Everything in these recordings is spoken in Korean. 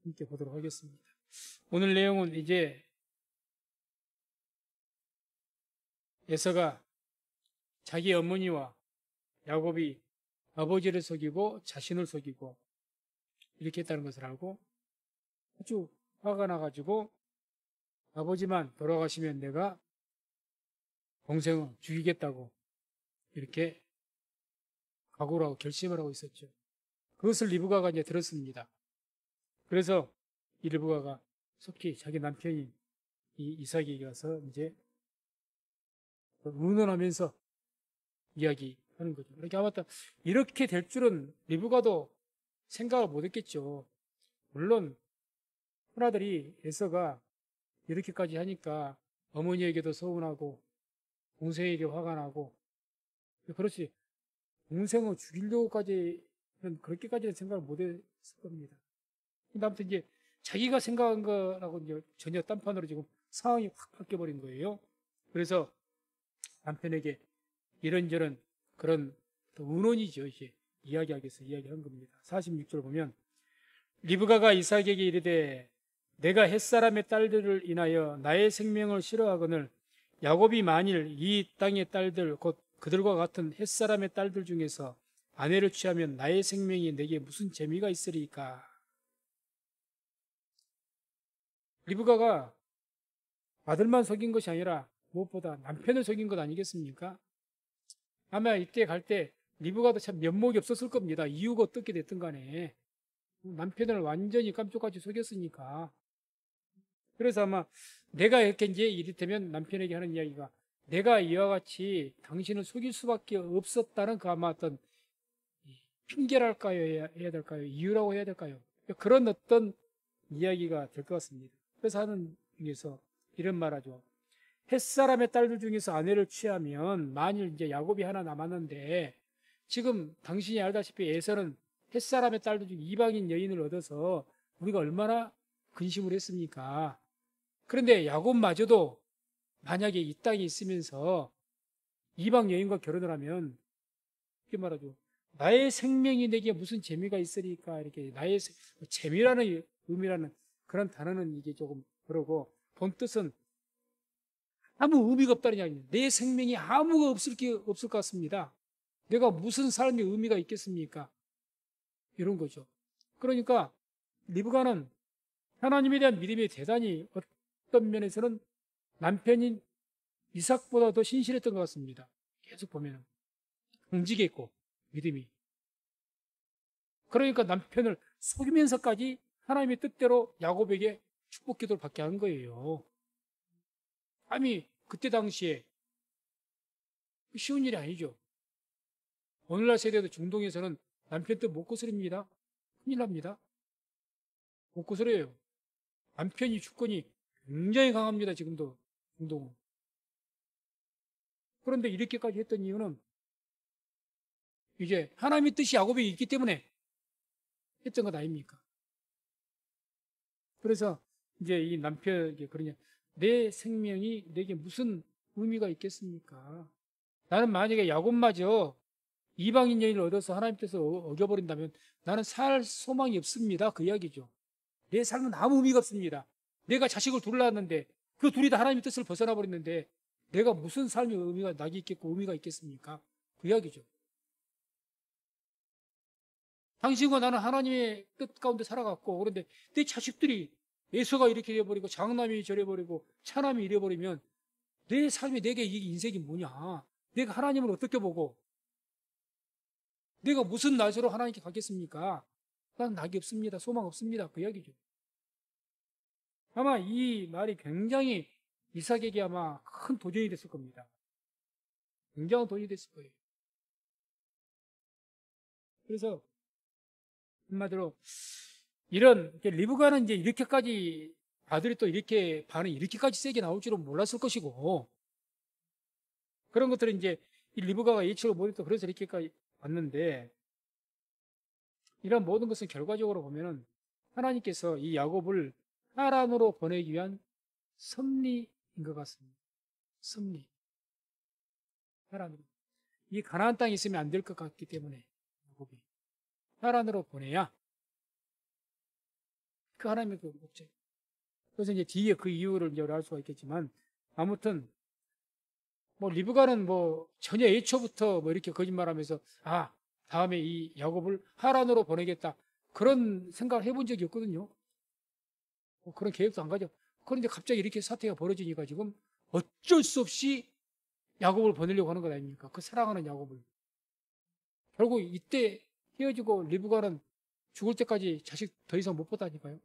함께 보도록 하겠습니다. 오늘 내용은 이제 에서가 자기 어머니와 야곱이 아버지를 속이고 자신을 속이고 이렇게 했다는 것을 알고 아주 화가 나가지고 아버지만 돌아가시면 내가 동생을 죽이겠다고 이렇게 각오를 하고 결심을 하고 있었죠. 그것을 리브가가 이제 들었습니다. 그래서 이 리브가가 속히 자기 남편인 이 이삭에게 가서 이제 의논하면서 이야기하는 거죠. 그렇게 아마도 이렇게 될 줄은 리브가도 생각을 못 했겠죠. 물론 큰아들이 에서가 이렇게까지 하니까 어머니에게도 서운하고 동생에게 화가 나고 그렇지 동생을 죽이려고까지는 그렇게까지는 생각을 못 했을 겁니다. 근데 아무튼 이제 자기가 생각한 거라고 이제 전혀 딴판으로 지금 상황이 확 바뀌어버린 거예요. 그래서 남편에게 이런저런 그런 의논이죠. 이제 이야기하기 위해서 이야기한 겁니다. 46절 보면 리브가가 이삭에게 이르되 내가 햇사람의 딸들을 인하여 나의 생명을 싫어하거늘 야곱이 만일 이 땅의 딸들 곧 그들과 같은 햇사람의 딸들 중에서 아내를 취하면 나의 생명이 내게 무슨 재미가 있으리까. 리브가가 아들만 속인 것이 아니라 무엇보다 남편을 속인 것 아니겠습니까? 아마 이때 갈 때 리브가도 참 면목이 없었을 겁니다. 이유가 어떻게 됐든 간에 남편을 완전히 깜짝같이 속였으니까. 그래서 아마 내가 이렇게 이제 이를테면 남편에게 하는 이야기가 내가 이와 같이 당신을 속일 수밖에 없었다는 그 아마 어떤 핑계랄까요? 해야 될까요? 이유라고 해야 될까요? 그런 어떤 이야기가 될 것 같습니다. 그래서 하는 중에서 이런 말하죠. 햇사람의 딸들 중에서 아내를 취하면 만일 이제 야곱이 하나 남았는데 지금 당신이 알다시피 에서는 햇사람의 딸들 중 이방인 여인을 얻어서 우리가 얼마나 근심을 했습니까? 그런데 야곱마저도 만약에 이 땅에 있으면서 이방 여인과 결혼을 하면 이렇게 말하죠. 나의 생명이 내게 무슨 재미가 있으리까 이렇게 나의 재미라는 의미라는 그런 단어는 이게 조금 그러고 본 뜻은 아무 의미가 없다는 이야기입니다. 내 생명이 아무가 없을 것 같습니다. 내가 무슨 삶의 의미가 있겠습니까? 이런 거죠. 그러니까 리브가는 하나님에 대한 믿음이 대단히 어떤 면에서는 남편인 이삭보다 더 신실했던 것 같습니다. 계속 보면 정직했고 믿음이. 그러니까 남편을 속이면서까지 하나님의 뜻대로 야곱에게 축복 기도를 받게 한 거예요. 아니 그때 당시에 쉬운 일이 아니죠. 오늘날 세대도 중동에서는 남편 뜻 못 거스립니다. 큰일 납니다. 못 거스려요. 남편이 주권이 굉장히 강합니다. 지금도 중동은. 그런데 이렇게까지 했던 이유는 이제 하나님의 뜻이 야곱에 있기 때문에 했던 것 아닙니까? 그래서 이제 이 남편에게 그러냐. 내 생명이 내게 무슨 의미가 있겠습니까? 나는 만약에 야곱마저 이방인 여인을 얻어서 하나님 뜻을 어겨버린다면 나는 살 소망이 없습니다. 그 이야기죠. 내 삶은 아무 의미가 없습니다. 내가 자식을 둘 낳았는데 그 둘이 다 하나님의 뜻을 벗어나 버렸는데 내가 무슨 삶의 의미가 낙이 있겠고 의미가 있겠습니까? 그 이야기죠. 당신과 나는 하나님의 뜻 가운데 살아갔고 그런데 내 자식들이 에서가 이렇게 되어버리고 장남이 저래버리고 차남이 이래버리면 내 삶이 내게 이 인생이 뭐냐? 내가 하나님을 어떻게 보고 내가 무슨 낯으로 하나님께 가겠습니까? 난 낙이 없습니다. 소망 없습니다. 그 이야기죠. 아마 이 말이 굉장히 이삭에게 아마 큰 도전이 됐을 겁니다. 굉장한 도전이 됐을 거예요. 그래서 한마디로 이런 리브가는 이제 이렇게까지 아들이 또 이렇게 반응이 이렇게까지 세게 나올 줄은 몰랐을 것이고 그런 것들은 이제 이 리브가가 예측을 못했던 그래서 이렇게까지 왔는데 이런 모든 것은 결과적으로 보면은 하나님께서 이 야곱을 하란으로 보내기 위한 섭리인 것 같습니다. 섭리. 하란으로. 이 가나안 땅에 있으면 안 될 것 같기 때문에 야곱이 하란으로 보내야 그 하나님의 그 목적. 그래서 이제 뒤에 그 이유를 이제 알 수가 있겠지만, 아무튼 뭐 리브가는 뭐 전혀 애초부터 뭐 이렇게 거짓말하면서 다음에 이 야곱을 하란으로 보내겠다 그런 생각을 해본 적이 없거든요. 뭐 그런 계획도 안 가져. 그런데 갑자기 이렇게 사태가 벌어지니까 지금 어쩔 수 없이 야곱을 보내려고 하는 것 아닙니까? 그 사랑하는 야곱을. 결국 이때 헤어지고 리브가는 죽을 때까지 자식 더 이상 못 보다니까요.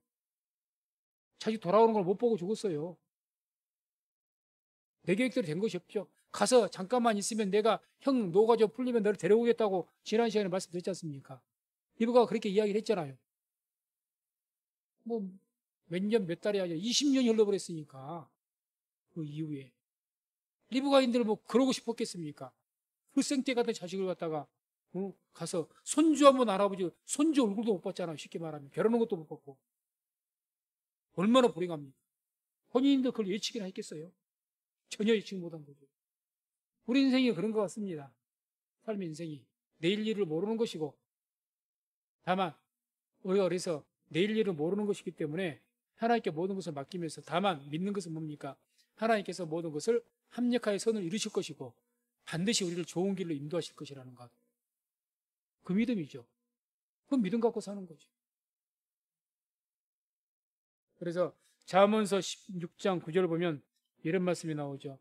자식 돌아오는 걸 못 보고 죽었어요. 내 계획대로 된 것이 없죠. 가서 잠깐만 있으면 내가 형 노가 좀 풀리면 너를 데려오겠다고 지난 시간에 말씀드렸지 않습니까? 리브가가 그렇게 이야기를 했잖아요. 뭐 몇 년 몇 달이 아니라 20년이 흘러버렸으니까 그 이후에 리브가인들 뭐 그러고 싶었겠습니까? 그 생떼 같은 자식을 갖다가 가서 손주 한번 알아보지 손주 얼굴도 못 봤잖아요. 쉽게 말하면 결혼한 것도 못 봤고 얼마나 불행합니까? 본인도 그걸 예측이나 했겠어요? 전혀 예측 못한 거죠. 우리 인생이 그런 것 같습니다. 삶의 인생이 내일 일을 모르는 것이고 다만 우리가 그래서 내일 일을 모르는 것이기 때문에 하나님께 모든 것을 맡기면서 다만 믿는 것은 뭡니까? 하나님께서 모든 것을 합력하여 선을 이루실 것이고 반드시 우리를 좋은 길로 인도하실 것이라는 것. 그 믿음이죠. 그 믿음 갖고 사는 거죠. 그래서 잠언서 16장 9절 보면 이런 말씀이 나오죠.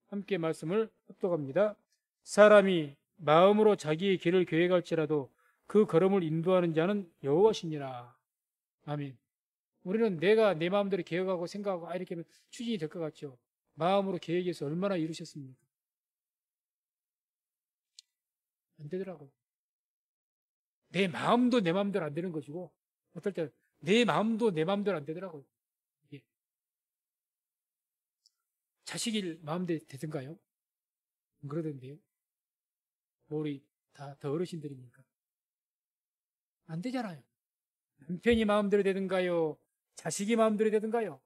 함께 말씀을 합독합니다. 사람이 마음으로 자기의 길을 계획할지라도 그 걸음을 인도하는 자는 여호와시니라. 아멘. 우리는 내가 내 마음대로 계획하고 생각하고 이렇게 하면 추진이 될 것 같죠. 마음으로 계획해서 얼마나 이루셨습니까? 안 되더라고요. 내 마음도 내 마음대로 안 되는 것이고 어떨 때 내 마음도 내 마음대로 안 되더라고요. 예. 자식이 마음대로 되든가요? 안 그러던데요. 뭐 우리 다 더 어르신들이니까 안 되잖아요. 남편이 마음대로 되든가요? 자식이 마음대로 되든가요?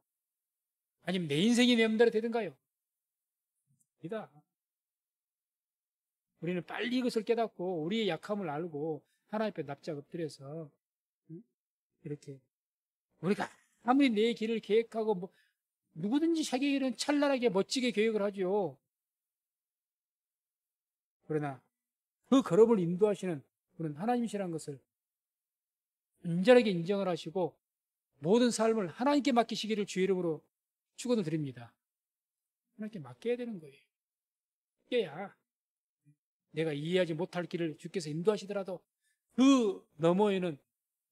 아니면 내 인생이 내 마음대로 되든가요? 아니다. 우리는 빨리 이것을 깨닫고 우리의 약함을 알고 하나님 앞에 납작 엎드려서 이렇게 우리가 아무리 내 길을 계획하고 뭐 누구든지 자기 길은 찬란하게 멋지게 계획을 하죠. 그러나 그 걸음을 인도하시는 그런 하나님이시라는 것을 온전하게 인정을 하시고 모든 삶을 하나님께 맡기시기를 주의 이름으로 축원을 드립니다. 하나님께 맡겨야 되는 거예요. 맡겨야 내가 이해하지 못할 길을 주께서 인도하시더라도 그 너머에는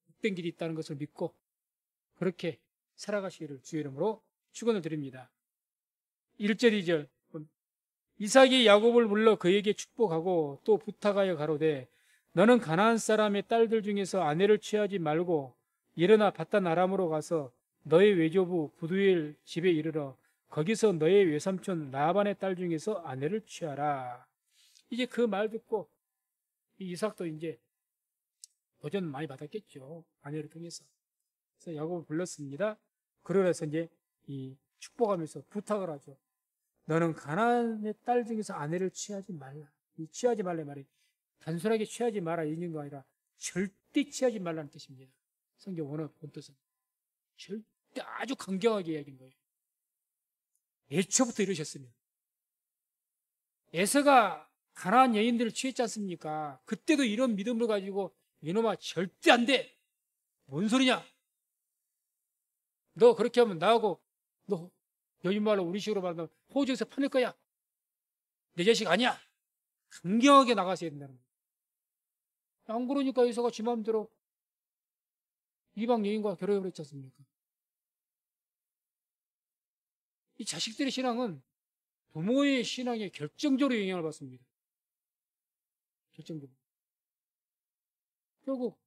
복된 길이 있다는 것을 믿고 그렇게 살아가시기를 주의 이름으로 축원을 드립니다. 1절 2절 이삭이 야곱을 불러 그에게 축복하고 또 부탁하여 가로되 너는 가나안 사람의 딸들 중에서 아내를 취하지 말고 일어나 바단 아람으로 가서 너의 외조부 부두엘 집에 이르러 거기서 너의 외삼촌 라반의 딸 중에서 아내를 취하라. 이제 그 말 듣고 이삭도 이제 도전 많이 받았겠죠. 아내를 통해서. 그래서 야곱을 불렀습니다. 그러면서 이제 이 축복하면서 부탁을 하죠. 너는 가나안의 딸 중에서 아내를 취하지 말라. 이 취하지 말라 말이 단순하게 취하지 마라 이 의미가 아니라 절대 취하지 말라는 뜻입니다. 성경 원어 본뜻은 절대 아주 강경하게 이야기한 거예요. 애초부터 이러셨으면 에서가 가나안 여인들을 취했지 않습니까? 그때도 이런 믿음을 가지고 이놈아 절대 안 돼. 뭔 소리냐? 너 그렇게 하면 나하고 너 요즘 말로 우리식으로 말하면 호주에서 파낼 거야. 내 자식 아니야. 강경하게 나가셔야 된다는 거예요. 안 그러니까 에서가 지 마음대로 이방 여인과 결혼해버렸지 않습니까? 이 자식들의 신앙은 부모의 신앙에 결정적으로 영향을 받습니다. 결정적으로. 결국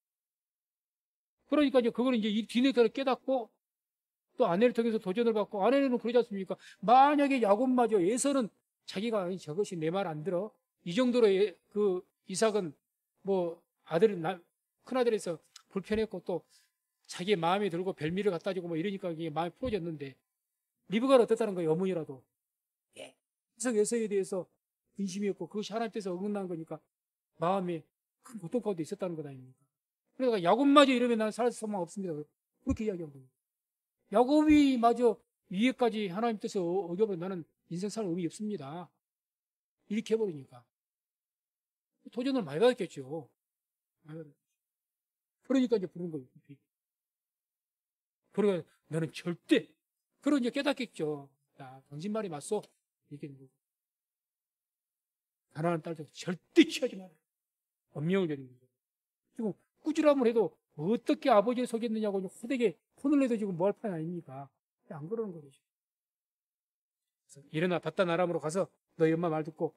그러니까 이제 그걸 이제 이 뒤늦게 깨닫고 또 아내를 통해서 도전을 받고 아내는 그러지 않습니까? 만약에 야곱마저 에서는 자기가 저것이 내 말 안 들어 이 정도로 그 이삭은 뭐 아들 큰아들에서 불편했고 또 자기의 마음에 들고 별미를 갖다 주고 뭐 이러니까 이게 마음이 풀어졌는데 리브가는 어떻다는 거예요? 어머니라도 계속 에서에 대해서 근심이었고 그것이 하나님께서 어긋난 거니까 마음에 큰 고통 가운데 있었다는 것 아닙니까? 그러니까 야곱마저 이러면 나는 살 소망 없습니다. 그렇게 이야기한 거예요. 야곱이 마저 위에까지 하나님 뜻을 어겨버리면 나는 인생 살 의미 없습니다. 이렇게 해버리니까. 도전을 많이 받았겠죠. 그러니까 이제 부른 거예요. 그러니까 너는 절대, 그러고 이제 깨닫겠죠. 야, 당신 말이 맞소. 이렇게 가난한 딸들 절대 취하지 마라. 엄명을 내린 거죠. 지금 꾸지람을 해도 어떻게 아버지를 속였느냐고 호되게 혼을 내도 지금 뭐 할 판 아닙니까? 안 그러는 거죠. 일어나 바단 아람으로 가서 너희 엄마 말 듣고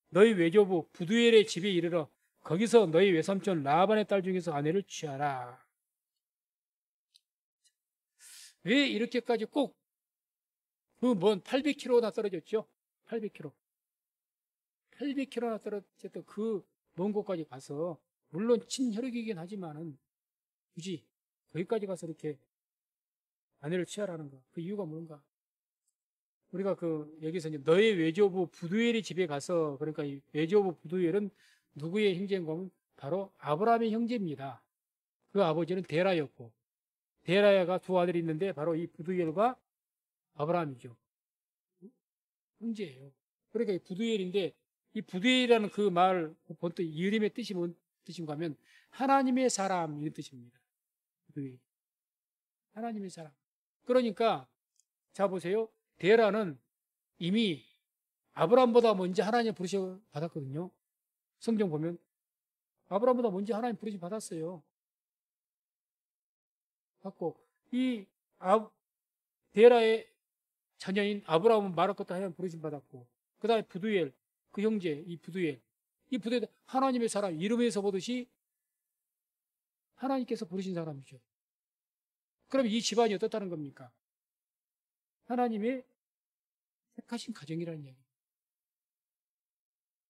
너희 외조부 부두엘의 집에 이르러 거기서 너희 외삼촌 라반의 딸 중에서 아내를 취하라. 왜 이렇게까지 꼭 그 먼 800km나 떨어졌죠? 800km. 800km나 떨어졌던 그 먼 곳까지 가서 물론 친혈육이긴 하지만은 굳이 거기까지 가서 이렇게 아내를 취하라는 거. 그 이유가 뭔가? 우리가 여기서 이제 너의 외조부 부두엘의 집에 가서, 그러니까 이 외조부 부두엘은 누구의 형제인가 하면 바로 아브라함의 형제입니다. 그 아버지는 데라였고, 데라야가 두 아들이 있는데 바로 이 부두엘과 아브라함이죠. 형제예요. 그러니까 이 부두엘인데, 이 부두엘이라는 그 말, 본뜻 이름의 뜻이 뭔 뜻인가 하면 하나님의 사람, 이런 뜻입니다. 부두엘. 하나님의 사람. 그러니까 자 보세요. 데라는 이미 아브라함보다 먼저 하나님 부르심 받았거든요. 성경 보면 아브라함보다 먼저 하나님 부르심 받았어요. 받고 이 데라의 자녀인 아브라함은 말할 것도 하나님 부르심 받았고, 그 다음에 부두엘, 그 형제 이 부두엘 하나님의 사람, 이름에서 보듯이 하나님께서 부르신 사람이죠. 그럼 이 집안이 어떻다는 겁니까? 하나님의 택하신 가정이라는 얘기입니다.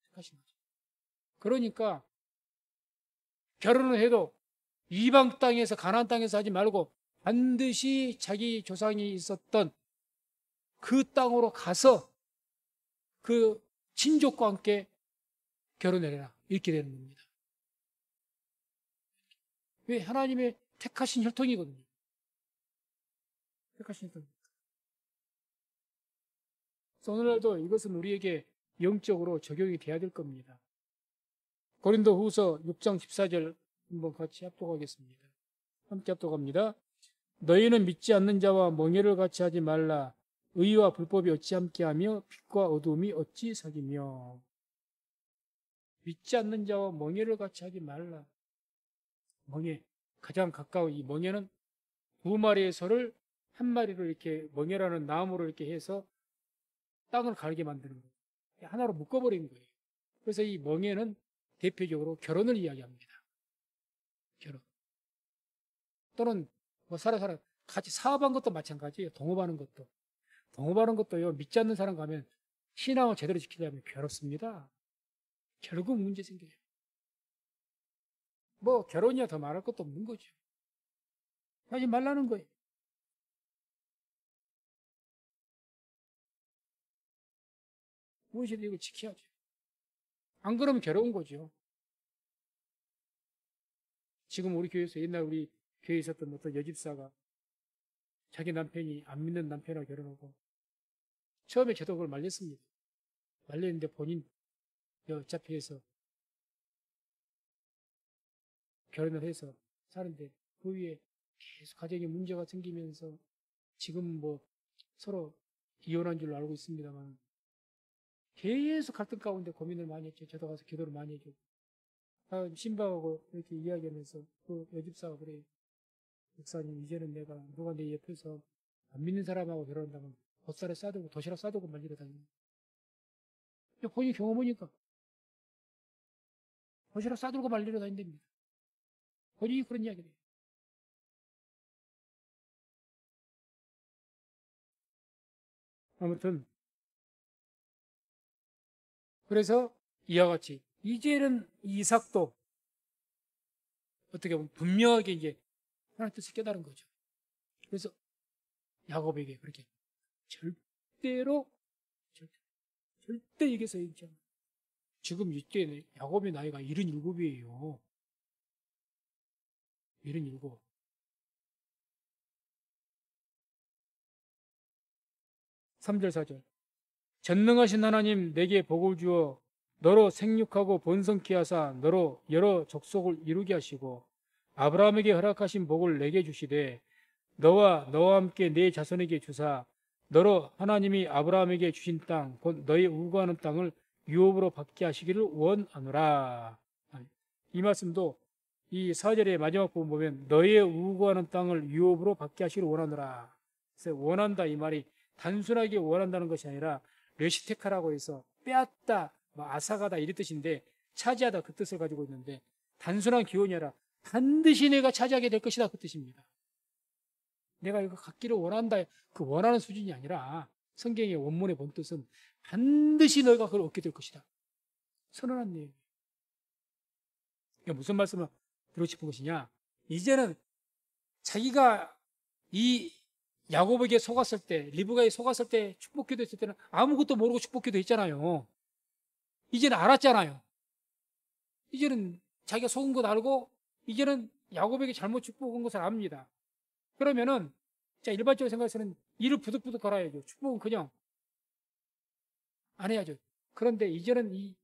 택하신 가정. 그러니까 결혼을 해도 이방 땅에서, 가나안 땅에서 하지 말고 반드시 자기 조상이 있었던 그 땅으로 가서 그 친족과 함께 결혼을 해라. 이렇게 되는 겁니다. 왜? 하나님의 택하신 혈통이거든요. 택하신 혈통. 그래서 오늘날도 이것은 우리에게 영적으로 적용이 돼야 될 겁니다. 고린도 후서 6장 14절 한번 같이 합독하겠습니다. 함께 합독합니다. 너희는 믿지 않는 자와 멍에를 같이 하지 말라. 의와 불법이 어찌 함께하며 빛과 어두움이 어찌 사귀며. 믿지 않는 자와 멍에를 같이 하지 말라. 멍에, 가장 가까운 이 멍에는 두 마리의 소를 한 마리로 이렇게 멍에라는 나무로 이렇게 해서 땅을 갈게 만드는 거예요. 하나로 묶어버리는 거예요. 그래서 이 멍에는 대표적으로 결혼을 이야기합니다. 결혼. 또는 뭐 살아 같이 사업한 것도 마찬가지예요. 동업하는 것도. 동업하는 것도요. 믿지 않는 사람 가면 신앙을 제대로 지키려면 괴롭습니다. 결국 문제 생겨요. 뭐 결혼이야 더 말할 것도 없는 거죠. 하지 말라는 거예요. 무엇이든 이걸 지켜야죠. 안 그러면 괴로운 거죠. 지금 우리 교회에서 옛날 우리 교회에 있었던 어떤 여집사가 자기 남편이 안 믿는 남편하고 결혼하고 처음에 저도 그걸 말렸습니다. 말렸는데 본인 어차피 해서 결혼을 해서 사는데 그 위에 계속 가정에 문제가 생기면서 지금 뭐 서로 이혼한 줄로 알고 있습니다만 계속 갈등 가운데 고민을 많이 했죠. 저도 가서 기도를 많이 해주고 신방하고 이렇게 이야기하면서 그 여집사가 그래요. 목사님, 이제는 내가 누가 내 옆에서 안 믿는 사람하고 결혼한다면 보살에 싸들고 도시락 싸들고 말리러 다니는. 본인이 경험하니까 도시락 싸들고 말리러 다닌답니다. 본인이 그런 이야기를 해요. 아무튼 그래서 이와 같이 이제는 이삭도 어떻게 보면 분명하게 이제 하나님 뜻을 깨달은 거죠. 그래서 야곱에게 그렇게 절대로 절대 얘기해서 얘기하지 않아요. 지금 이때 야곱의 나이가 77이에요. 77. 3절 4절. 전능하신 하나님 내게 복을 주어 너로 생육하고 번성케 하사 너로 여러 족속을 이루게 하시고 아브라함에게 허락하신 복을 내게 주시되 너와 너와 함께 내 자손에게 주사 너로 하나님이 아브라함에게 주신 땅 곧 너희 우거하는 땅을 유업으로 받게 하시기를 원하노라. 이 말씀도 이 4절의 마지막 부분 보면 너의 우거하는 땅을 유업으로 받게 하시기를 원하노라. 그래서 원한다 이 말이 단순하게 원한다는 것이 아니라 레시테카라고 해서 빼앗다, 뭐 아사가다 이런 뜻인데 차지하다 그 뜻을 가지고 있는데 단순한 기원이 아니라 반드시 내가 차지하게 될 것이다 그 뜻입니다. 내가 이거 갖기를 원한다 그 원하는 수준이 아니라 성경의 원문의 본뜻은 반드시 너가 그걸 얻게 될 것이다. 선언한 내용. 이게 무슨 말씀을 드리고 싶은 것이냐? 이제는 자기가 이 야곱에게 속았을 때, 리브가에 속았을 때, 축복기도 했을 때는 아무것도 모르고 축복기도 했잖아요. 이제는 알았잖아요. 이제는 자기가 속은 것 알고, 이제는 야곱에게 잘못 축복한 것을 압니다. 그러면은, 자, 일반적으로 생각해서는 이를 부득부득 걸어야죠. 축복은 그냥 안 해야죠. 그런데 이제는 이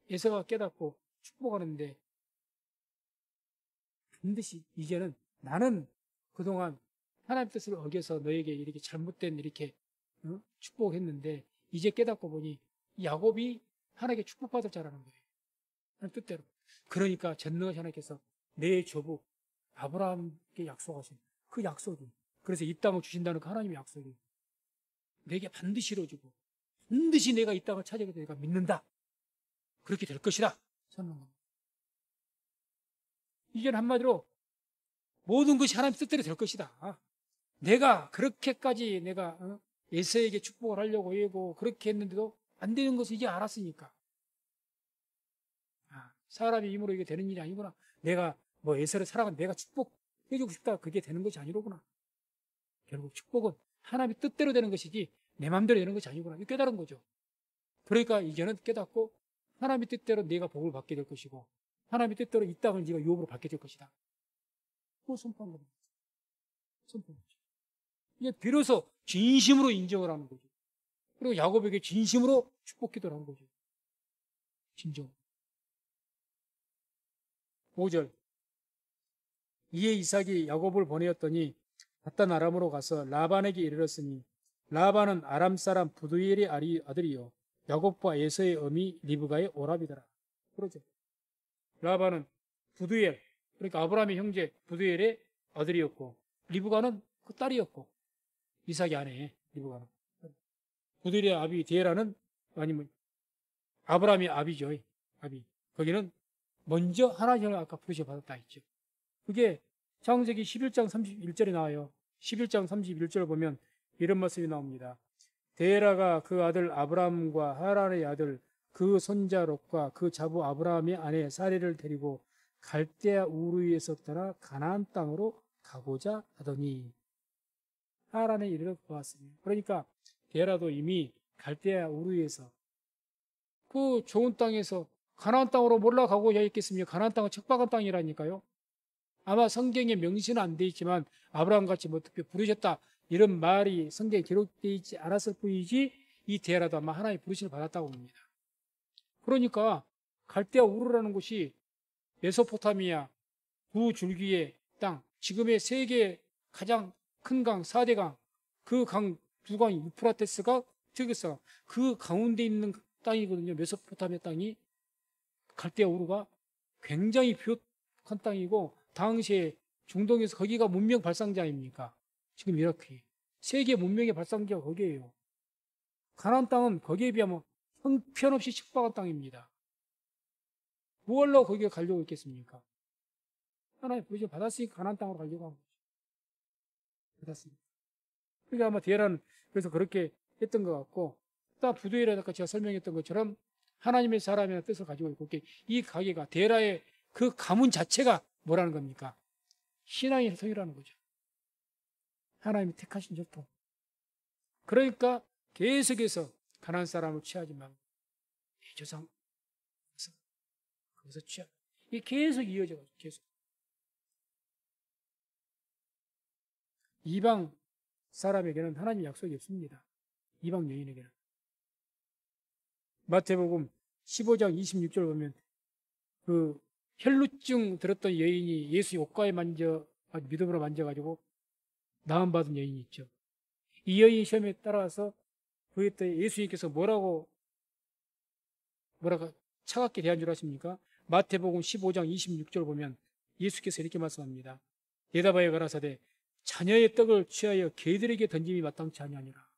에서가 깨닫고 축복하는데, 반드시 이제는 나는 그동안 하나님 뜻을 어겨서 너에게 이렇게 잘못된 이렇게 축복했는데 이제 깨닫고 보니 야곱이 하나님께 축복받을 자라는 거예요. 하나님 뜻대로. 그러니까 전능하신 하나님께서 내 조부 아브라함께 약속하신 그 약속이 그래서 이 땅을 주신다는 그 하나님의 약속이 내게 반드시 이루어지고 반드시 내가 이 땅을 차지하게 되니까 믿는다. 그렇게 될 것이다. 선언한 겁니다. 이제는 한마디로 모든 것이 하나님 뜻대로 될 것이다. 내가 그렇게까지 내가 에서에게 축복을 하려고 하고 그렇게 했는데도 안 되는 것을 이제 알았으니까 사람의 힘으로 이게 되는 일이 아니구나. 내가 뭐 에서를 사랑한 내가 축복해주고 싶다 그게 되는 것이 아니로구나. 결국 축복은 하나님의 뜻대로 되는 것이지 내 마음대로 되는 것이 아니구나. 이거 깨달은 거죠. 그러니까 이제는 깨닫고 하나님의 뜻대로 내가 복을 받게 될 것이고 하나님의 뜻대로 이 땅을 네가 유업으로 받게 될 것이다. 그거 선포한 겁니다. 선포한 거죠. 이게 비로소 진심으로 인정을 하는 거죠. 그리고 야곱에게 진심으로 축복 기도를 하는 거죠. 진정. 5절. 이에 이삭이 야곱을 보내었더니 바단 아람으로 가서 라반에게 이르렀으니 라반은 아람 사람 부두엘의 아들이요 야곱과 에서의 어미 리브가의 오라비더라. 그러죠. 라반은 부두엘 그러니까 아브라함의 형제 부두엘의 아들이었고 리브가는 그 딸이었고 이삭의 아내 리브가는 부두엘의 아비 데라는 아니면 아브라함의 아비죠. 아비. 거기는 먼저 하나님을 아까 부르셔 받았다 했죠. 그게 창세기 11장 31절에 나와요. 11장 31절을 보면 이런 말씀이 나옵니다. 데라가 그 아들 아브라함과 하란의 아들 그 손자 롯과 그 자부 아브라함의 아내 사레를 데리고 갈대아 우르에서 떠나 가나안 땅으로 가고자 하더니 하란에 이르러 보았습니다. 그러니까 데라도 이미 갈대아 우르에서 그 좋은 땅에서 가나안 땅으로 몰라가고자 했겠습니까? 가나안 땅은 척박한 땅이라니까요. 아마 성경에 명시는 안 돼 있지만 아브라함같이 뭐 특별히 부르셨다 이런 말이 성경에 기록되어 있지 않았을 뿐이지 이 데라도 아마 하나님의 부르심을 받았다고 봅니다. 그러니까 갈대아 우르라는 곳이 메소포타미아 두 줄기의 땅, 지금의 세계 가장 큰 강, 4대 강, 그 강 두 강이 유프라테스가 티그스강, 그 가운데 있는 땅이거든요. 메소포타미아 땅이 갈대아 우르가 굉장히 비옥한 땅이고 당시에 중동에서 거기가 문명 발상자입니까? 지금 이렇게 세계 문명의 발상자가 거기에요. 가나안 땅은 거기에 비하면 형편없이 척박한 땅입니다. 무얼로 거기에 가려고 했겠습니까? 하나님 부르심 받았으니까 가나안 땅으로 가려고 한 거죠. 받았습니다. 그러니까 아마 데라는 그래서 그렇게 했던 것 같고 또 부두엘에다가 제가 설명했던 것처럼 하나님의 사람이라는 뜻을 가지고 있고 이 가게가 데라의 그 가문 자체가 뭐라는 겁니까? 신앙의 혈통이라는 거죠. 하나님이 택하신 혈통. 그러니까 계속해서 가나안 사람을 취하지 말고 내 조상 거기서 취하. 이게 계속 이어져가지고 계속. 이방 사람에게는 하나님 약속이 없습니다. 이방 여인에게는. 마태복음 15장 26절 보면 그 혈루증 들었던 여인이 예수 옷가에 믿음으로 만져가지고 나음받은 여인이 있죠. 이 여인 시험에 따라서 그때 예수님께서 뭐라고 차갑게 대한 줄 아십니까? 마태복음 15장 26절 보면 예수께서 이렇게 말씀합니다. 대답하여 가라사대 자녀의 떡을 취하여 개들에게 던짐이 마땅치 아니하니라.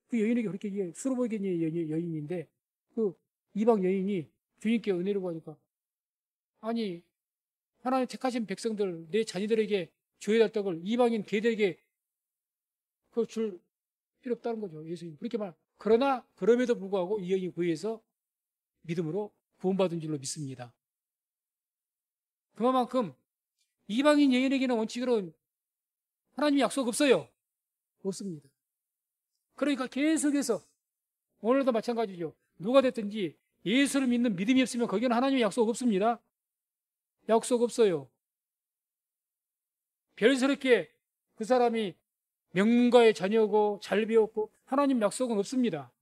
그 여인에게 그렇게 수로 보이는 여인인데 그 이방 여인이 주님께 은혜를 구하니까 아니 하나님 택하신 백성들 내 자녀들에게 줘야 될 떡을 이방인 개들에게 그 줄 필요 없다는 거죠. 예수님 그렇게 그러나 그럼에도 불구하고 이 여인이 구해서 믿음으로 구원받은 줄로 믿습니다. 그만큼 이방인 여인에게는 원칙으로 하나님 약속 없어요. 없습니다. 그러니까 계속해서 오늘도 마찬가지죠. 누가 됐든지 예수를 믿는 믿음이 없으면 거기는 하나님의 약속 없습니다. 약속 없어요. 별스럽게 그 사람이 명문가의 자녀고 잘 배웠고 하나님 약속은 없습니다.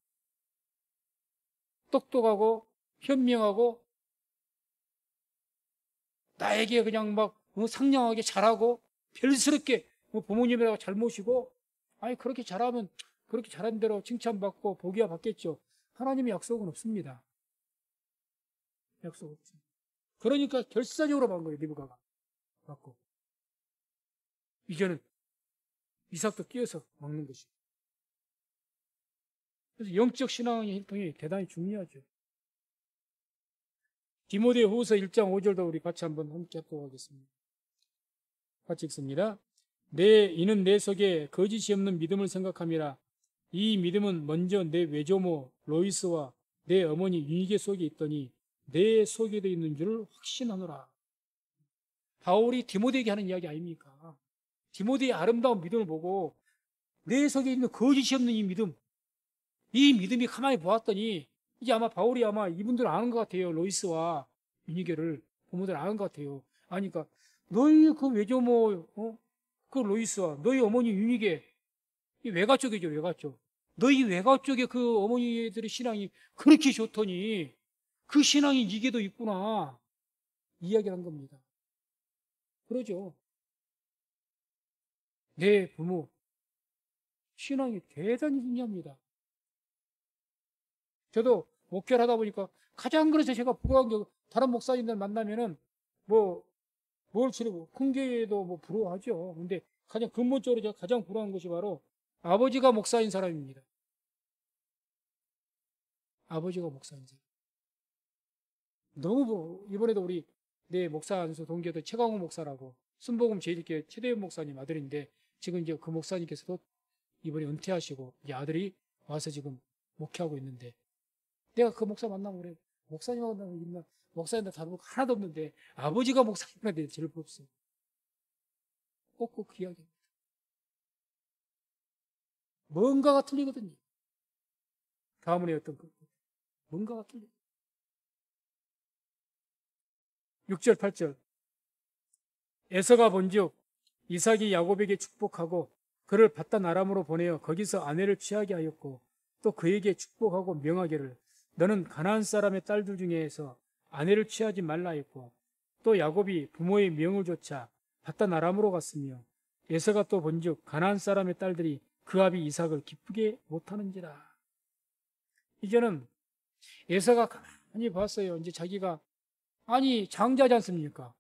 똑똑하고 현명하고 나에게 그냥 상냥하게 잘하고 별스럽게 부모님이라고 잘 모시고 아니 그렇게 잘하면 그렇게 잘한 대로 칭찬받고 복이야 받겠죠. 하나님의 약속은 없습니다. 약속 없죠. 그러니까 결사적으로 간 거예요. 리브가가 받고 이제는 이삭도 끼어서 먹는 것이죠. 그래서 영적 신앙의 활동이 대단히 중요하죠. 디모데후서 1장 5절도 우리 같이 한번 함께 하도록 하겠습니다. 같이 읽습니다. 이는 내 속에 거짓이 없는 믿음을 생각함이라. 이 믿음은 먼저 내 외조모 로이스와 내 어머니 유니게 속에 있더니 내 속에도 있는 줄 확신하노라. 바울이 디모데에게 하는 이야기 아닙니까? 디모데의 아름다운 믿음을 보고 내 속에 있는 거짓이 없는 이 믿음이 가만히 보았더니 이제 아마 바울이 아마 이분들 아는 것 같아요. 로이스와 유니게를 부모들 아는 것 같아요. 아니까 너희 그 외조모 그 로이스와 너희 어머니 유니게 이 외가 쪽이죠. 외가 쪽. 너희 외가 쪽에 그 어머니들의 신앙이 그렇게 좋더니 그 신앙이 이게도 있구나 이야기를 한 겁니다. 그러죠. 내 부모 신앙이 대단히 중요합니다. 저도 목회를 하다 보니까 가장 그래서 제가 부러운 게 다른 목사님들 만나면은 뭘 치르고 큰 교회도 부러워하죠. 근데 가장 근본적으로 제가 가장 부러운 것이 바로 아버지가 목사인 사람입니다. 아버지가 목사인 사람. 너무 이번에도 우리 내 목사 안수 동기도 최강호 목사라고 순복음 제일교회 최대현 목사님 아들인데 지금 이제 그 목사님께서도 이번에 은퇴하시고 이제 아들이 와서 지금 목회하고 있는데 내가 그 목사 만나면 그래. 목사님하고 만나면 목사님들 다른 거 하나도 없는데 아버지가 목사님이라 내 제일 부럽어. 꼭꼭 그 이야기입니다. 뭔가가 틀리거든요. 가문의 어떤 뭔가가 틀려. 6절 8절 에서가 본즉 이삭이 야곱에게 축복하고 그를 바단 아람으로 보내어 거기서 아내를 취하게 하였고 또 그에게 축복하고 명하기를 너는 가나안 사람의 딸들 중에서 아내를 취하지 말라 했고 또 야곱이 부모의 명을 좇아 바단 아람으로 갔으며 에서가 또 본즉 가나안 사람의 딸들이 그 아비 이삭을 기쁘게 못하는지라. 이제는 에서가 가만히 봤어요. 이제 자기가 아니 장자지 않습니까?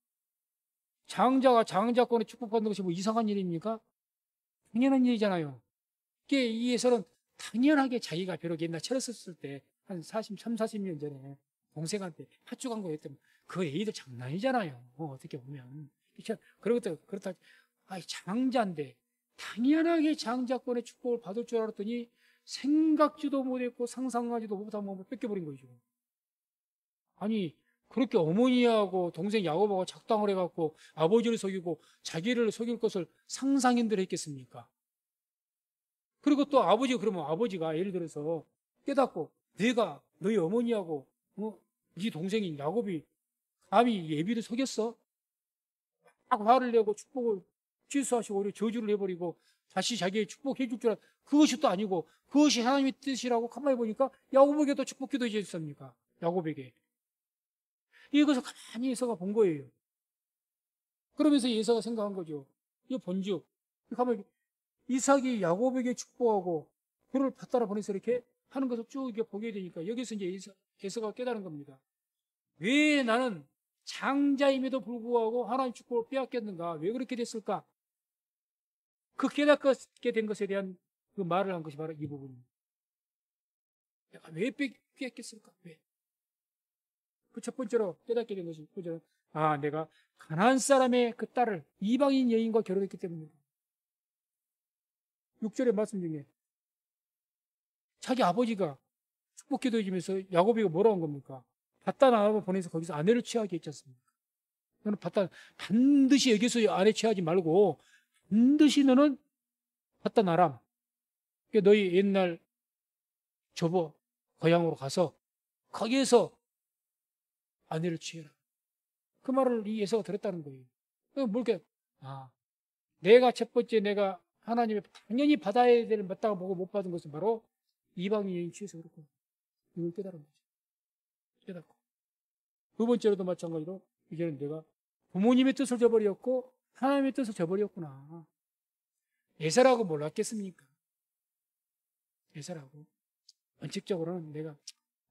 장자가 장자권에 축복받는 것이 뭐 이상한 일입니까? 당연한 일이잖아요. 이게 이 에서는 당연하게 자기가 비록 옛날 철었을 때 한 40년 전에 동생한테 팥죽한 거 했더니 그 애들 장난이잖아요. 어떻게 보면. 그렇다. 장자인데 당연하게 장자권의 축복을 받을 줄 알았더니 생각지도 못했고 상상하지도 못한 몸을 뺏겨버린 거죠. 아니 그렇게 어머니하고 동생 야곱하고 작당을 해갖고 아버지를 속이고 자기를 속일 것을 상상인들 했겠습니까? 그리고 또 그러면 아버지가 예를 들어서 깨닫고 내가 너희 어머니하고 네 동생인 야곱이 감히 예비를 속였어? 막 화를 내고 축복을 취소하시고 오히려 저주를 해버리고 다시 자기의 축복해 줄 줄 그것이 또 아니고 그것이 하나님의 뜻이라고 가만히 보니까 야곱에게도 축복 기도 해줬습니까? 야곱에게. 이것을 가만히 에서가 본 거예요. 그러면서 에서가 생각한 거죠. 이거 본즉 가만히 이삭이 야곱에게 축복하고 그를 받들어 보내서 이렇게 하는 것을 쭉 이렇게 보게 되니까 여기서 이제 에서가 깨달은 겁니다. 왜 나는 장자임에도 불구하고 하나님 축복을 빼앗겼는가? 왜 그렇게 됐을까? 그 깨닫게 된 것에 대한 그 말을 한 것이 바로 이 부분입니다. 내가 왜 빼앗겼을까? 왜? 그 첫 번째로 깨닫게 된 것이 내가 가나안 사람의 그 딸을 이방인 여인과 결혼했기 때문이다. 6절의 말씀 중에 자기 아버지가 축복 기도해주면서 야곱이가 뭐라고 한 겁니까? 바단 아람을 보내서 거기서 아내를 취하게 했지 않습니까? 너는 반드시 여기서 아내 취하지 말고 반드시 너는 바단 아람 너희 옛날 조보 고향으로 가서 거기에서 아내를 취해라. 그 말을 이 예서가 들었다는 거예요. 뭘게 내가 첫 번째 내가 하나님의 당연히 받아야 될 마땅한 복을 못 받은 것은 바로 이방인 여인 취해서 그렇고 이걸 깨달은 거죠. 깨닫고 두 번째로도 마찬가지로 이제는 내가 부모님의 뜻을 저버렸고 하나님의 뜻을 저버렸구나. 예사라고 몰랐겠습니까? 예사라고 원칙적으로는 내가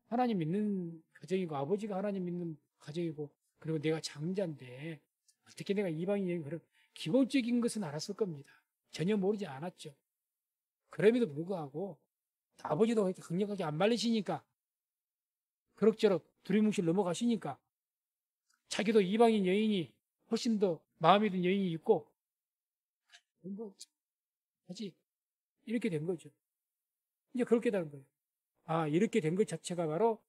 하나님 믿는 가정이고 아버지가 하나님 믿는 가정이고 그리고 내가 장자인데 어떻게 내가 이방인 여인 그런 기본적인 것은 알았을 겁니다. 전혀 모르지 않았죠. 그럼에도 불구하고 아버지도 그렇게 강력하게 안 말리시니까 그럭저럭 두리뭉실 넘어가시니까 자기도 이방인 여인이 훨씬 더 마음에 든 여인이 있고 하지 이렇게 된 거죠. 이제 그렇게 되는 거예요. 이렇게 된 것 자체가 바로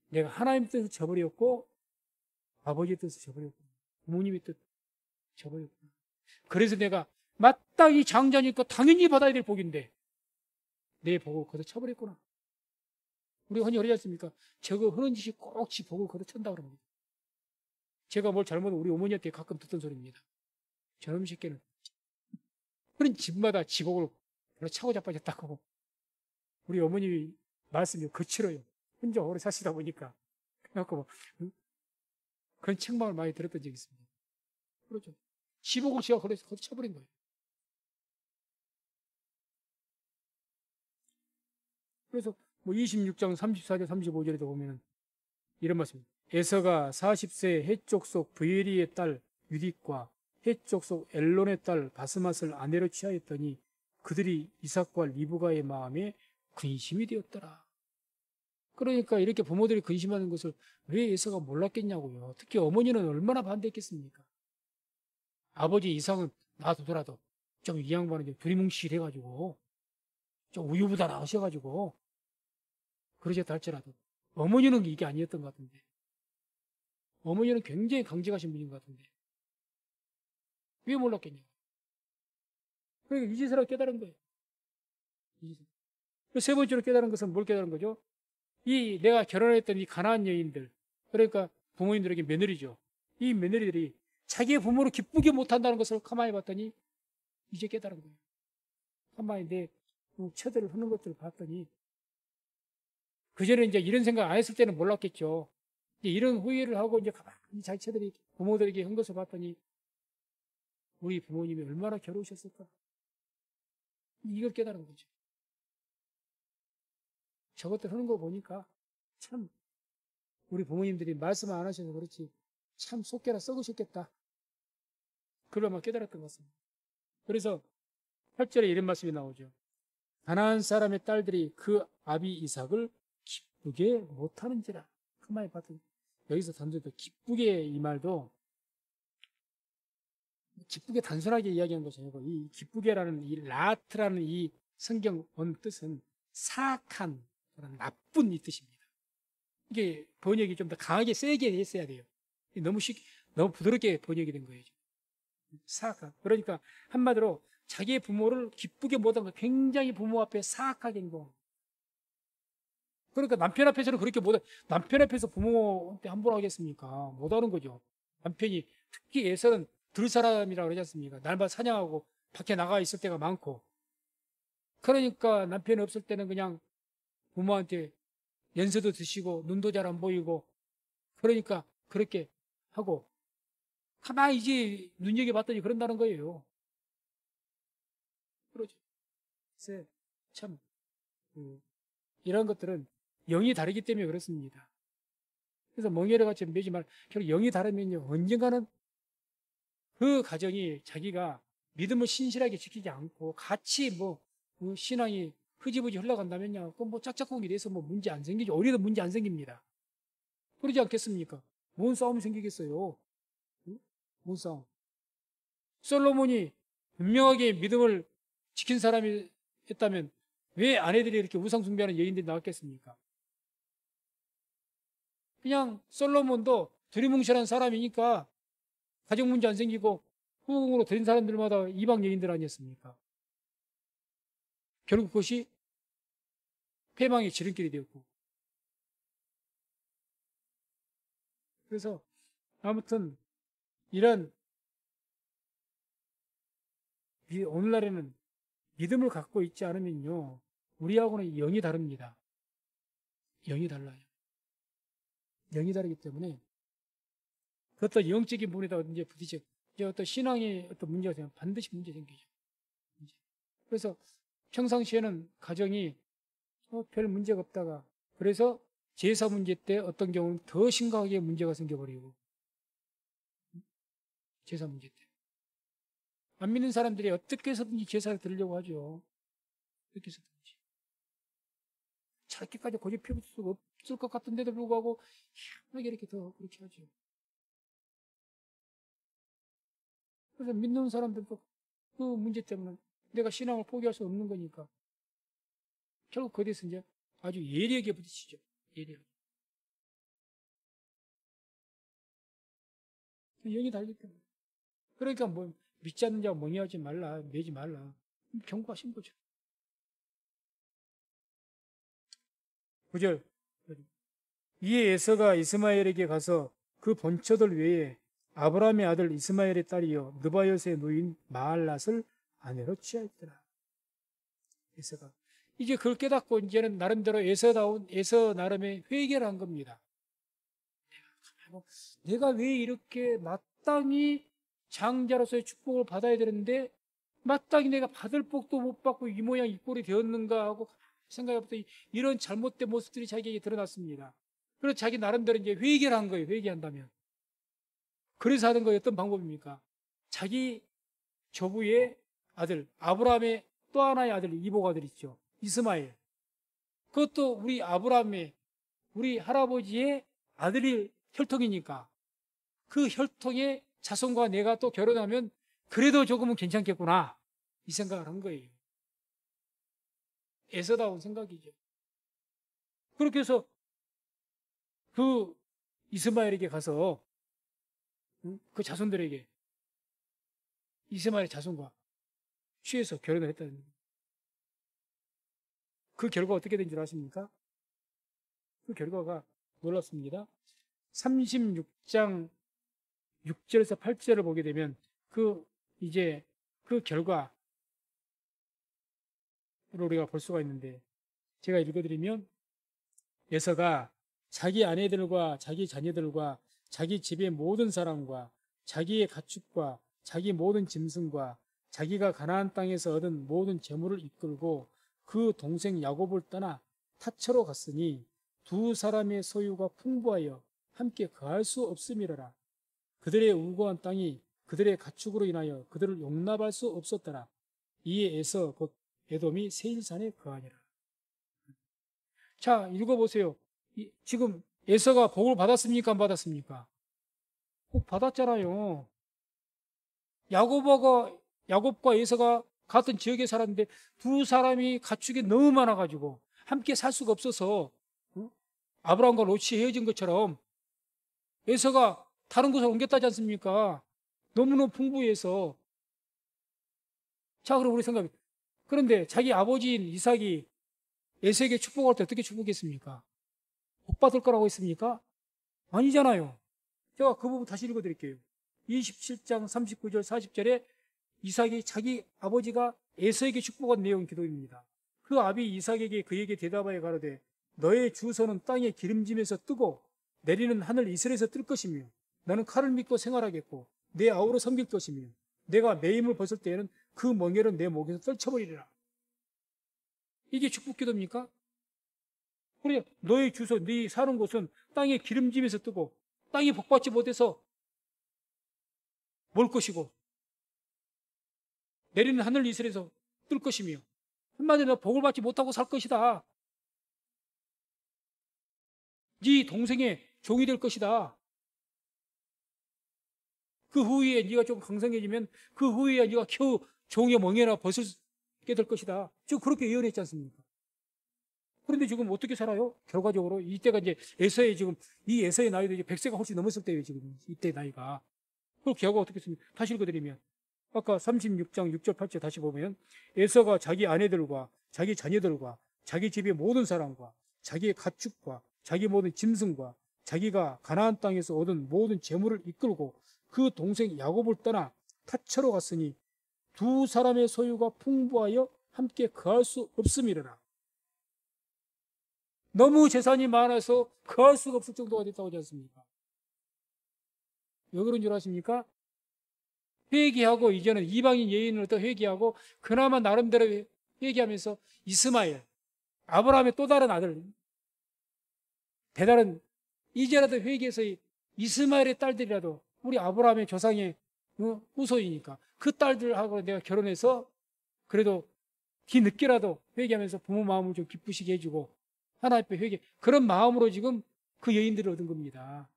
내가 하나님의 뜻을 저버렸고 아버지의 뜻을 저버렸구나. 부모님의 뜻 저버렸구나. 그래서 내가 마땅히 장자니까 당연히 받아야 될 복인데 내 복을 걷어쳐버렸구나. 우리 흔히 그러지 않습니까? 저거 하는 짓이 꼭 지 복을 걷어찬다고 그럽니다. 제가 뭘 잘못하면 우리 어머니한테 가끔 듣던 소리입니다. 저놈 새끼는 그런 집마다 지 복을 차고 자빠졌다고. 우리 어머니 말씀이 거칠어요. 혼자 오래 사시다 보니까. 그래갖고 그런 책망을 많이 들었던 적이 있습니다. 그렇죠. 지 복을 지가 걷어쳐버린 거예요. 그래서 26장 34절 35절에도 보면 이런 말씀입니다. 에서가 40세 해쪽 속 브에리의 딸 유딕과 해쪽 속 엘론의 딸 바스맛을 아내로 취하였더니 그들이 이삭과 리브가의 마음에 근심이 되었더라. 그러니까 이렇게 부모들이 근심하는 것을 왜 에서가 몰랐겠냐고요. 특히 어머니는 얼마나 반대했겠습니까? 아버지 이삭은 놔두더라도 좀 이 양반은 좀 두리뭉실해가지고 좀 우유부단하 하셔가지고 그러셨다 할지라도 어머니는 이게 아니었던 것 같은데 어머니는 굉장히 강직하신 분인 것 같은데 왜 몰랐겠냐. 그러니까 이 짓을 하고 깨달은 거예요. 세 번째로 깨달은 것은 뭘 깨달은 거죠? 이 내가 결혼했던 이 가나안 여인들 그러니까 부모님들에게 며느리죠. 이 며느리들이 자기의 부모를 기쁘게 못한다는 것을 가만히 봤더니 이제 깨달은 거예요. 가만히 내 처들을 하는 것들을 봤더니 그전에 이제 이런 생각 안 했을 때는 몰랐겠죠. 이제 이런 후회를 하고 이제 가만히 자기 처들이 부모들에게 한 것을 봤더니 우리 부모님이 얼마나 괴로우셨을까. 이걸 깨달은 거죠. 저것들 하는 거 보니까 참 우리 부모님들이 말씀 안 하셔서 그렇지 참 속개라 썩으셨겠다. 그걸만 깨달았던 것 같습니다. 그래서 8절에 이런 말씀이 나오죠. 가나안 사람의 딸들이 그 아비 이삭을 기쁘게 못하는지라. 그 말이 봤더니 여기서 던져도 기쁘게 이 말도 기쁘게 단순하게 이야기한 것이 아니고 이 기쁘게라는 이 라트라는 이 성경 원 뜻은 사악한 나쁜 이 뜻입니다. 이게 번역이 좀 더 강하게 세게 했어야 돼요. 너무 부드럽게 번역이 된 거예요. 사악한. 그러니까 한마디로 자기의 부모를 기쁘게 못한 거 굉장히 부모 앞에 사악하게 행동. 그러니까 남편 앞에서는 그렇게 못해. 남편 앞에서 부모한테 함부로 하겠습니까? 못하는 거죠. 남편이 특히 예서는 들 사람이라고 그러지 않습니까? 날마다 사냥하고 밖에 나가 있을 때가 많고. 그러니까 남편이 없을 때는 그냥 부모한테 연세도 드시고 눈도 잘 안 보이고 그러니까 그렇게 하고 가만히 이제 눈여겨봤더니 그런다는 거예요. 그러죠. 그래서 참 이런 것들은 영이 다르기 때문에 그렇습니다. 그래서 멍에를 같이 매지 말. 결국 영이 다르면요 언젠가는 그 가정이 자기가 믿음을 신실하게 지키지 않고 같이 신앙이 흐지부지 흘러간다면요, 그뭐 짝짝꿍이 돼서 뭐 문제 안 생기죠. 오히려 문제 안 생깁니다. 그러지 않겠습니까? 뭔 싸움이 생기겠어요? 응? 뭔 싸움? 솔로몬이 분명하게 믿음을 지킨 사람이 었다면 왜 아내들이 이렇게 우상 숭배하는 여인들이 나왔겠습니까? 그냥 솔로몬도 두리뭉실한 사람이니까 가정 문제 안 생기고 후궁으로 들인 사람들마다 이방 여인들 아니었습니까? 결국 그것이 패망의 지름길이 되었고. 그래서 아무튼 이런 오늘날에는 믿음을 갖고 있지 않으면요 우리하고는 영이 다릅니다. 영이 달라요. 영이 다르기 때문에 그것도 영적인 부분에다 이제 부딪혀 이제 어떤 신앙의 어떤 문제가 되면 반드시 문제 생기죠. 그래서 평상시에는 가정이 별 문제가 없다가 그래서 제사 문제 때 어떤 경우는 더 심각하게 문제가 생겨버리고 제사 문제 때 안 믿는 사람들이 어떻게 해서든지 제사를 드리려고 하죠. 어떻게 해서든지 저렇게까지 고집 피울 수 없을 것 같은데도 불구하고 희한하게 이렇게 더 그렇게 하죠. 그래서 믿는 사람들도 그 문제 때문에 내가 신앙을 포기할 수 없는 거니까 결국 거기에서 이제 아주 예리하게 부딪히죠. 예리하게. 영이 달기 때문에. 그러니까 뭐 믿지 않는 자가 멍해하지 말라, 매지 말라. 경고하신 거죠. 9절. 이에 에서가 이스마엘에게 가서 그 본처들 외에 아브라함의 아들 이스마엘의 딸이요 느바요스의 누인 마알랏을 아내로 취하였더라. 에서가 이제 그걸 깨닫고 이제는 나름대로 에서 나름의 회개를 한 겁니다. 내가 왜 이렇게 마땅히 장자로서의 축복을 받아야 되는데 마땅히 내가 받을 복도 못 받고 이 모양 이 꼴이 되었는가 하고 생각해보더니 이런 잘못된 모습들이 자기에게 드러났습니다. 그래서 자기 나름대로 이제 회개를 한 거예요. 회개한다면. 그래서 하는 거예요. 어떤 방법입니까? 자기 조부의 아들 아브라함의 또 하나의 아들 이복 아들 있죠. 이스마엘. 그것도 우리 아브라함의 우리 할아버지의 아들이 혈통이니까 그 혈통의 자손과 내가 또 결혼하면 그래도 조금은 괜찮겠구나 이 생각을 한 거예요. 애써다운 생각이죠. 그렇게 해서 그 이스마엘에게 가서 그 자손들에게 이스마엘의 자손과 취해서 결혼을 했다는 거예요. 그 결과 어떻게 된 줄 아십니까? 그 결과가 놀랍습니다. 36장 6절에서 8절을 보게 되면 이제 그 결과를 우리가 볼 수가 있는데 제가 읽어드리면 에서가 자기 아내들과 자기 자녀들과 자기 집의 모든 사람과 자기의 가축과 자기 모든 짐승과 자기가 가나안 땅에서 얻은 모든 재물을 이끌고 그 동생 야곱을 떠나 타처로 갔으니 두 사람의 소유가 풍부하여 함께 거할 수 없음이라라. 그들의 우고한 땅이 그들의 가축으로 인하여 그들을 용납할 수 없었더라. 이에 에서 곧 에돔이 세일산에 거하니라. 자, 읽어보세요. 지금 에서가 복을 받았습니까? 안 받았습니까? 복 받았잖아요. 야곱과 에서가 같은 지역에 살았는데 두 사람이 가축이 너무 많아가지고 함께 살 수가 없어서 아브라함과 롯이 헤어진 것처럼 에서가 다른 곳으로 옮겼다지 않습니까? 너무너무 풍부해서. 자, 그럼 우리 생각해. 그런데 자기 아버지인 이삭이 에서에게 축복할 때 어떻게 축복했습니까? 복 받을 거라고 했습니까? 아니잖아요. 제가 그 부분 다시 읽어드릴게요. 27장 39절 40절에 이삭이 자기 아버지가 에서에게 축복한 내용 기도입니다. 그 아비 이삭에게 그에게 대답하여 가로되 너의 주소는 땅에 기름짐에서 뜨고 내리는 하늘 이슬에서 뜰 것이며 너는 칼을 믿고 생활하겠고 내 아우로 섬길 것이며 내가 매임을 벗을 때에는 그 멍에를 내 목에서 떨쳐버리리라. 이게 축복 기도입니까? 그래, 너의 주소, 네 사는 곳은 땅에 기름짐에서 뜨고 땅이 복받지 못해서 몰 것이고 내리는 하늘 이슬에서 뜰 것이며 한마디로 복을 받지 못하고 살 것이다. 네 동생의 종이 될 것이다. 그 후에 네가 좀 강성해지면 그 후에 네가 겨우 종의 멍에나 벗게 될 것이다. 지금 그렇게 예언했지 않습니까? 그런데 지금 어떻게 살아요? 결과적으로 이때가 이제 에서의 지금 이 에서의 나이도 이제 100세가 훨씬 넘었을 때예요. 지금 이때 나이가. 그 결과가 어떻게 했습니까? 다시 읽어드리면 아까 36장 6절 8절 다시 보면 에서가 자기 아내들과 자기 자녀들과 자기 집의 모든 사람과 자기의 가축과 자기 모든 짐승과 자기가 가나안 땅에서 얻은 모든 재물을 이끌고 그 동생 야곱을 떠나 타처로 갔으니 두 사람의 소유가 풍부하여 함께 거할 수 없음이라라. 너무 재산이 많아서 거할 수가 없을 정도가 됐다고 하지 않습니까? 왜 그런 줄 아십니까? 회개하고 이제는 이방인 예인을 또 회개하고 그나마 나름대로 회개하면서 이스마엘, 아브라함의 또 다른 아들, 배다른 이제라도 회개해서 이스마엘의 딸들이라도 우리 아브라함의 조상의 후손이니까 그 딸들하고 내가 결혼해서 그래도 뒤늦게라도 회개하면서 부모 마음을 좀 기쁘시게 해주고 하나님 앞에 회개 그런 마음으로 지금 그 여인들을 얻은 겁니다.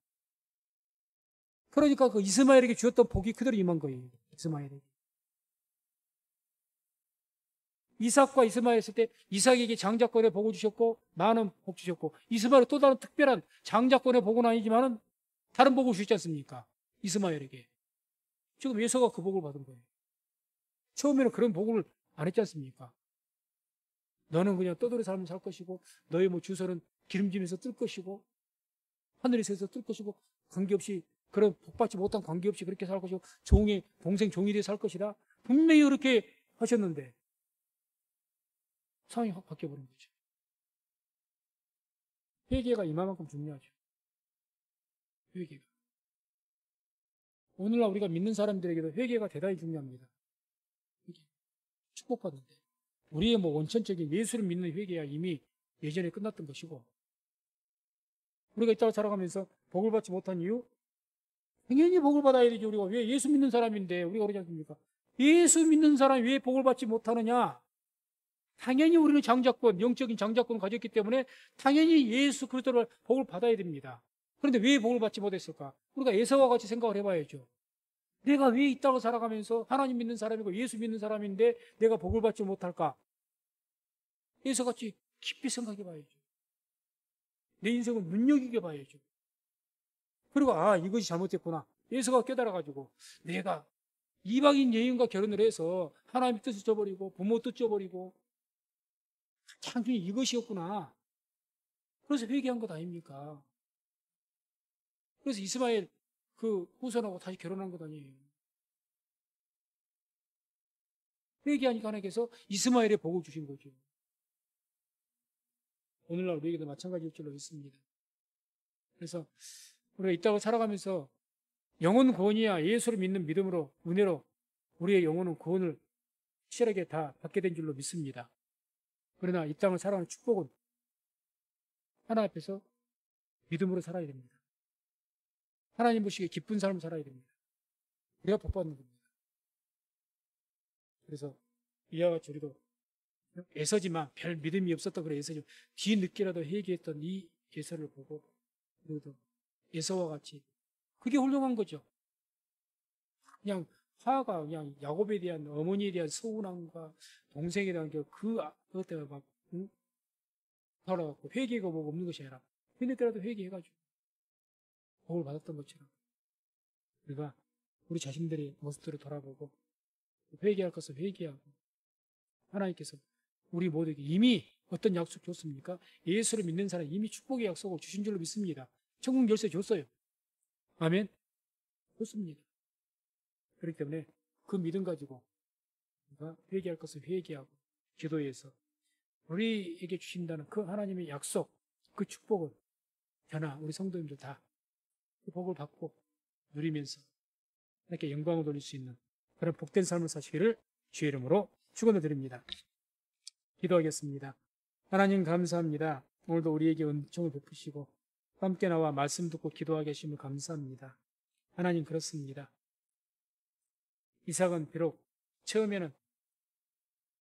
그러니까 그 이스마엘에게 주었던 복이 그대로 임한 거예요. 이스마엘에게. 이삭과 이스마엘 했을 때 이삭에게 장자권의 복을 주셨고 많은 복 주셨고 이스마엘은 또 다른 특별한 장자권의 복은 아니지만은 다른 복을 주셨지 않습니까? 이스마엘에게. 지금 에서가 그 복을 받은 거예요. 처음에는 그런 복을 안 했지 않습니까? 너는 그냥 떠돌이 삶을 살 것이고 너의 뭐 주소는 기름짐에서 뜰 것이고 하늘에서 뜰 것이고 관계없이 그런 복받지 못한 관계없이 그렇게 살 것이고 종의 동생 종이 되어 살 것이다. 분명히 그렇게 하셨는데 상황이 확 바뀌어버린 거죠. 회개가 이만큼 중요하죠. 회개가. 오늘날 우리가 믿는 사람들에게도 회개가 대단히 중요합니다. 회개. 축복받는데. 우리의 뭐 원천적인 예수를 믿는 회개야 이미 예전에 끝났던 것이고 우리가 이따가 자라가면서 복을 받지 못한 이유? 당연히 복을 받아야 되죠. 우리가 왜 예수 믿는 사람인데 우리가 그러지 않습니까? 예수 믿는 사람이 왜 복을 받지 못하느냐? 당연히 우리는 장자권, 영적인 장자권을 가졌기 때문에 당연히 예수 그리스도를 복을 받아야 됩니다. 그런데 왜 복을 받지 못했을까? 우리가 에서와 같이 생각을 해봐야죠. 내가 왜 이 땅을 살아가면서 하나님 믿는 사람이고 예수 믿는 사람인데 내가 복을 받지 못할까? 에서같이 깊이 생각해 봐야죠. 내 인생을 눈여기게 봐야죠. 그리고 이것이 잘못됐구나. 에서가 깨달아가지고 내가 이방인 여인과 결혼을 해서 하나님의 뜻을 저버리고 부모 뜻 저버리고 참히 이것이었구나. 그래서 회개한 것 아닙니까? 그래서 이스마엘 그 후손하고 다시 결혼한 것 아니에요. 회개하니까 하나님께서 이스마엘의 복을 주신 거죠. 오늘날 우리에게도 마찬가지일 줄로 믿습니다. 그래서 우리가 이 땅을 살아가면서 영혼 구원이야 예수를 믿는 믿음으로 은혜로 우리의 영혼은 구원을 확실하게 다 받게 된 줄로 믿습니다. 그러나 이 땅을 살아가는 축복은 하나님 앞에서 믿음으로 살아야 됩니다. 하나님 보시기에 기쁜 삶을 살아야 됩니다. 우리가 복 받는 겁니다. 그래서 이와 같이 우리도 애서지만 별 믿음이 없었다 그래 애서지만 뒤늦게라도 회개했던 이 애서를 보고 우리도 애서와 같이 그게 훌륭한 거죠. 그냥 화가 그냥 야곱에 대한 어머니에 대한 서운함과 동생에 대한 그것 때문에 막 살아갖고 회개가 뭐 없는 것이 아니라 뒤늦게라도 회개해가지고 복을 받았던 것처럼 우리가 우리 자신들의 모습들을 돌아보고 회개할 것을 회개하고 하나님께서 우리 모두에게 이미 어떤 약속 줬습니까? 예수를 믿는 사람 이미 축복의 약속을 주신 줄로 믿습니다. 천국 열쇠 줬어요. 아멘. 좋습니다. 그렇기 때문에 그 믿음 가지고 우리가 회개할 것을 회개하고 기도해서 우리에게 주신다는 그 하나님의 약속, 그 축복을 저나 우리 성도님들 다 그 복을 받고 누리면서 하나님께 영광을 돌릴 수 있는 그런 복된 삶을 사시기를 주의 이름으로 축원을 드립니다. 기도하겠습니다. 하나님 감사합니다. 오늘도 우리에게 은총을 베푸시고 함께 나와 말씀 듣고 기도하게 하심을 감사합니다. 하나님 그렇습니다. 이삭은 비록 처음에는